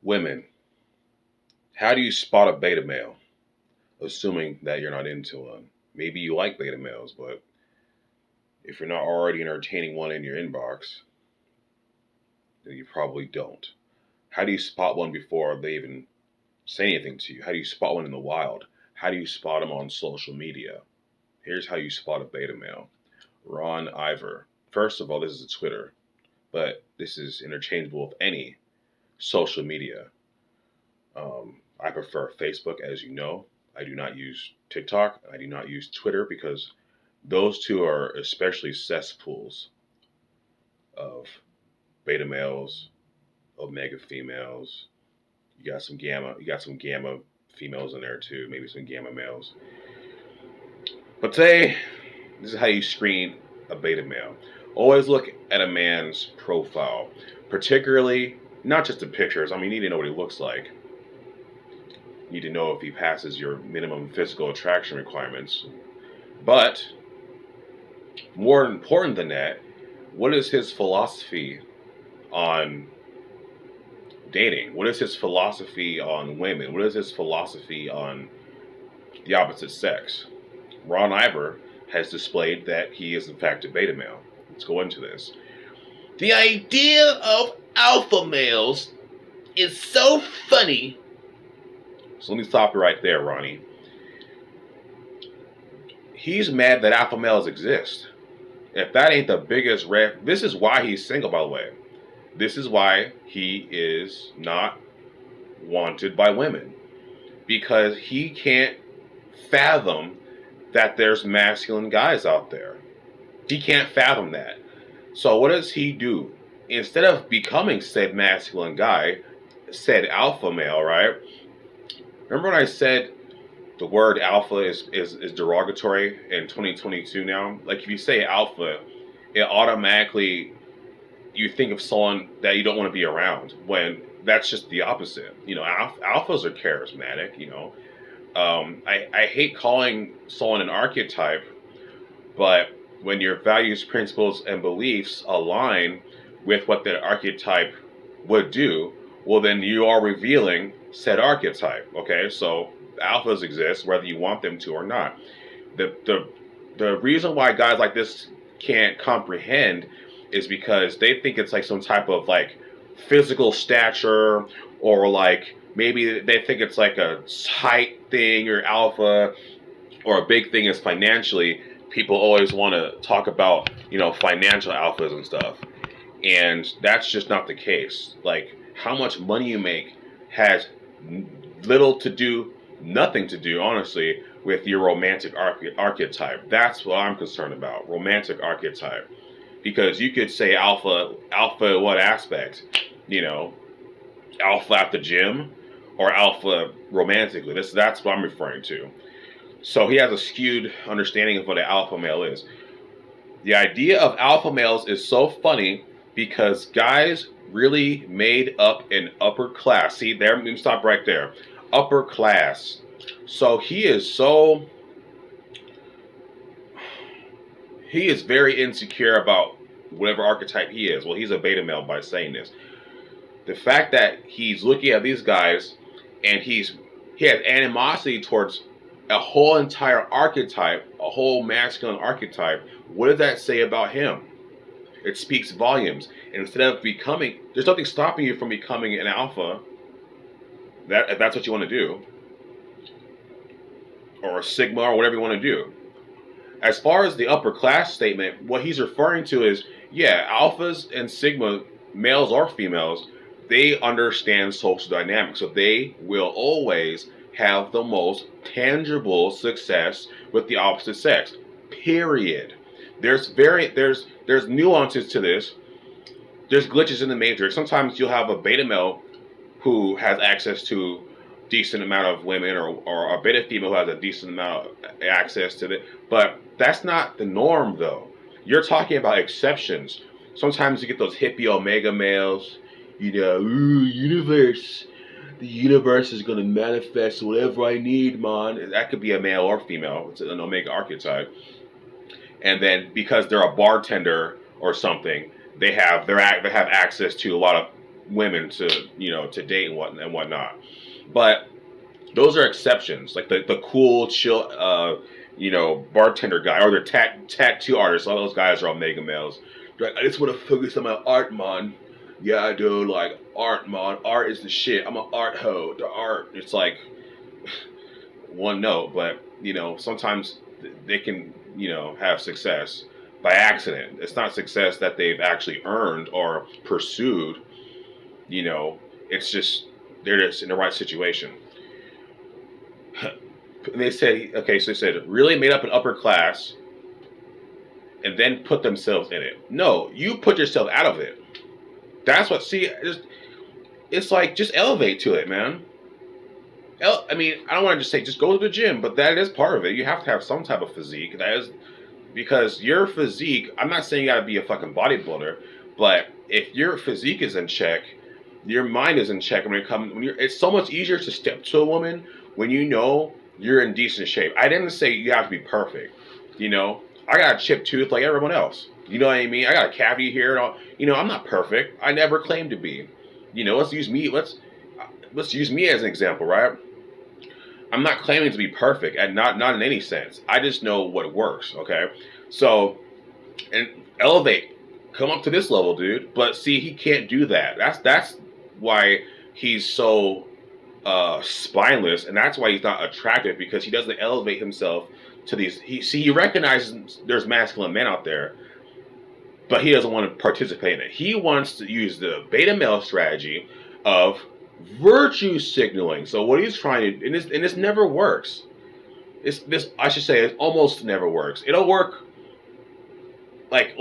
Women, how do you spot a beta male? Assuming that you're not into one. Maybe you like beta males, but if you're not already entertaining one in your inbox, then you probably don't. How do you spot one before they even say anything to you? How do you spot one in the wild? How do you spot them on social media? Here's how you spot a beta male. Ron Iver. First of all, this is a Twitter, but this is interchangeable with any social media. I prefer Facebook, as you know. I do not use TikTok. I do not use Twitter because those two are especially cesspools of beta males, omega females. You got some gamma females in there too, maybe some gamma males. But today, this is how you screen a beta male. Always look at a man's profile, particularly not just the pictures. I mean, you need to know what he looks like. You need to know if he passes your minimum physical attraction requirements. But more important than that, what is his philosophy on dating? What is his philosophy on women? What is his philosophy on the opposite sex? Ron Iver has displayed that he is in fact a beta male. Let's go into this. The idea of alpha males is so funny. So let me stop you right there, Ronnie. He's mad that alpha males exist. If that ain't the biggest red, this is why he's single, by the way. This is why he is not wanted by women. Because he can't fathom that there's masculine guys out there. He can't fathom that. So what does he do? Instead of becoming said masculine guy, said alpha male, right? Remember when I said the word alpha is derogatory in 2022 now? Like if you say alpha, it automatically you think of someone that you don't want to be around when that's just the opposite. You know, alphas are charismatic, you know. I hate calling someone an archetype, but when your values, principles, and beliefs align with what that archetype would do, well, then you are revealing said archetype. Okay, so alphas exist whether you want them to or not. The reason why guys like this can't comprehend is because they think it's like some type of like physical stature or like maybe they think it's like a height thing or alpha or a big thing is financially. People always want to talk about, you know, financial alphas and stuff. And that's just not the case. Like, how much money you make has little to do, nothing to do, honestly, with your romantic archetype. That's what I'm concerned about, romantic archetype. Because you could say alpha what aspect? You know, alpha at the gym or alpha romantically. That's what I'm referring to. So he has a skewed understanding of what an alpha male is. The idea of alpha males is so funny because guys really made up an upper class. See, there, let me stop right there. Upper class. So he is very insecure about whatever archetype he is. Well, he's a beta male by saying this. The fact that he's looking at these guys and he has animosity towards a whole entire archetype, a whole masculine archetype. What does that say about him? It speaks volumes. And instead of becoming, there's nothing stopping you from becoming an alpha. That if that's what you want to do, or a sigma, or whatever you want to do. As far as the upper class statement, what he's referring to is, yeah, alphas and sigma, males or females, they understand social dynamics, so they will always have the most tangible success with the opposite sex. Period. There's nuances to this. There's glitches in the matrix. Sometimes you'll have a beta male who has access to decent amount of women or a beta female who has a decent amount of access to it. But that's not the norm though. You're talking about exceptions. Sometimes you get those hippie omega males, you know, ooh, universe. The universe is gonna manifest whatever I need, man. That could be a male or female. It's an omega archetype. And because they're a bartender or something, they have access to a lot of women to to date and whatnot. But those are exceptions, like the cool, chill, bartender guy or the tattoo artist. All those guys are all mega males. They're like, I just want to focus on my art, man. Yeah, I do. Like art, man. Art is the shit. I'm an art hoe. The art. It's like one note, but sometimes they can have success by accident. It's not success that they've actually earned or pursued. It's just they're just in the right situation. They said, okay, so they said, really made up an upper class and then put themselves in it. No, you put yourself out of it. That's what, see, it's like, just elevate to it, man. I mean, I don't want to just say, just go to the gym, but that is part of it. You have to have some type of physique. That is, because your physique, I'm not saying you got to be a fucking bodybuilder, but if your physique is in check, your mind is in check. It's so much easier to step to a woman when you're in decent shape. I didn't say you have to be perfect. I got a chipped tooth like everyone else. You know what I mean? I got a cavity here and all. I'm not perfect. I never claimed to be. Let's use me. Let's use me as an example, right? I'm not claiming to be perfect, and not in any sense. I just know what works. Okay, so and elevate, come up to this level, dude. But see, he can't do that. That's why he's so spineless, and that's why he's not attractive, because he doesn't elevate himself to these. He recognizes there's masculine men out there, but he doesn't want to participate in it. He wants to use the beta male strategy of virtue signaling. So what he's trying to, and this never works. I should say, it almost never works. It'll work like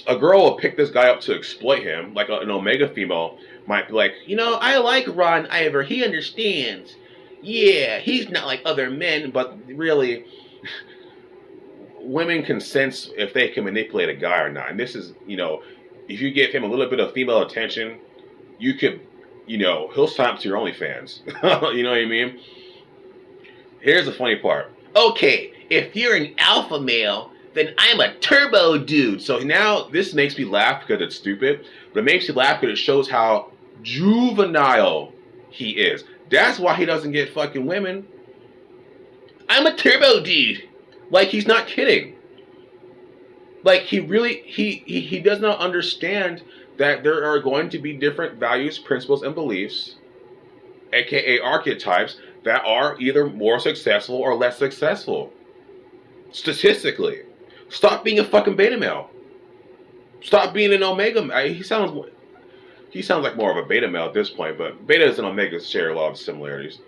a girl will pick this guy up to exploit him, like an omega female might be like, I like Ron Iver. He understands. Yeah, he's not like other men, but really, women can sense if they can manipulate a guy or not. And this is, if you give him a little bit of female attention, you could, he'll sign up to your OnlyFans. You know what I mean? Here's the funny part. Okay, if you're an alpha male, then I'm a turbo dude. So now this makes me laugh because it's stupid, but it makes me laugh because it shows how juvenile he is. That's why he doesn't get fucking women. I'm a turbo dude. Like, he's not kidding. Like, he does not understand that there are going to be different values, principles, and beliefs, aka archetypes, that are either more successful or less successful. Statistically. Stop being a fucking beta male. Stop being an omega male. He sounds like more of a beta male at this point, but betas and omegas share a lot of similarities.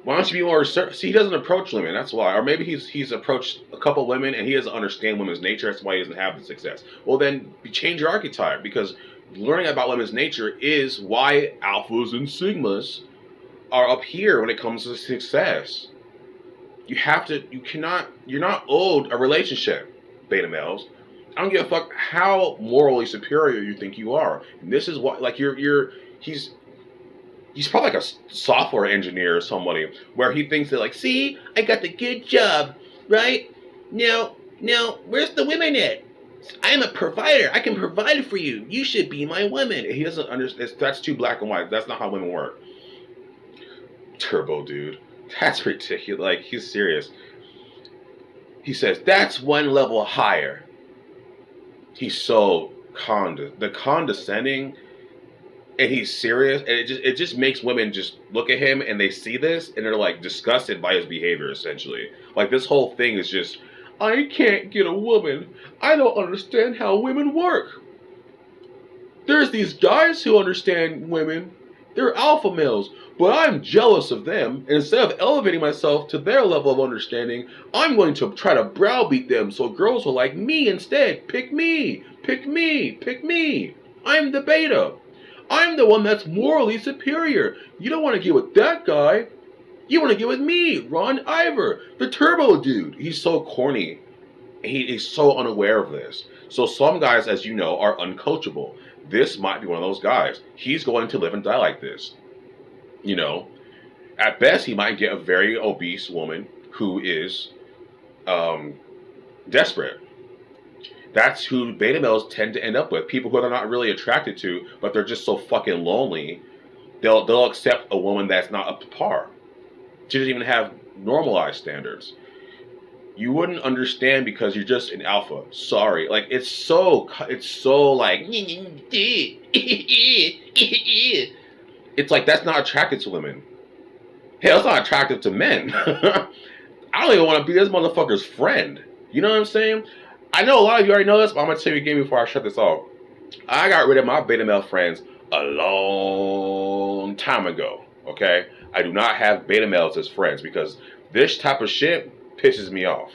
Why don't you be more reserved? See, he doesn't approach women, that's why. Or maybe he's approached a couple women and he doesn't understand women's nature, that's why he doesn't have the success. Well, then change your archetype, because learning about women's nature is why alphas and sigmas are up here when it comes to success. You're not owed a relationship, beta males. I don't give a fuck how morally superior you think you are. And this is why, like, he's probably like a software engineer or somebody, where he thinks that, like, see, I got the good job, right? Now, where's the women at? I'm a provider. I can provide for you. You should be my woman. He doesn't understand. That's too black and white. That's not how women work. Turbo dude. That's ridiculous. Like, he's serious. He says, that's one level higher. He's so condescending, and he's serious, and it just makes women just look at him and they see this and they're like disgusted by his behavior, essentially. Like, this whole thing is just, I can't get a woman. I don't understand how women work. There's these guys who understand women. They're alpha males, but I'm jealous of them. And instead of elevating myself to their level of understanding, I'm going to try to browbeat them so girls will like me instead. Pick me, pick me, pick me. I'm the beta. I'm the one that's morally superior. You don't want to get with that guy. You want to get with me, Ron Iver, the turbo dude. He's so corny. He's so unaware of this. So some guys, as you know, are uncoachable. This might be one of those guys. He's going to live and die like this. At best, he might get a very obese woman who is desperate. That's who beta males tend to end up with. People who they're not really attracted to, but they're just so fucking lonely. They'll accept a woman that's not up to par. She doesn't even have normalized standards. You wouldn't understand because you're just an alpha. Sorry, like it's so like it's like that's not attractive to women. Hell, it's not attractive to men. I don't even want to be this motherfucker's friend. You know what I'm saying? I know a lot of you already know this, but I'm gonna tell you again before I shut this off. I got rid of my beta male friends a long time ago. Okay, I do not have beta males as friends because this type of shit pisses me off.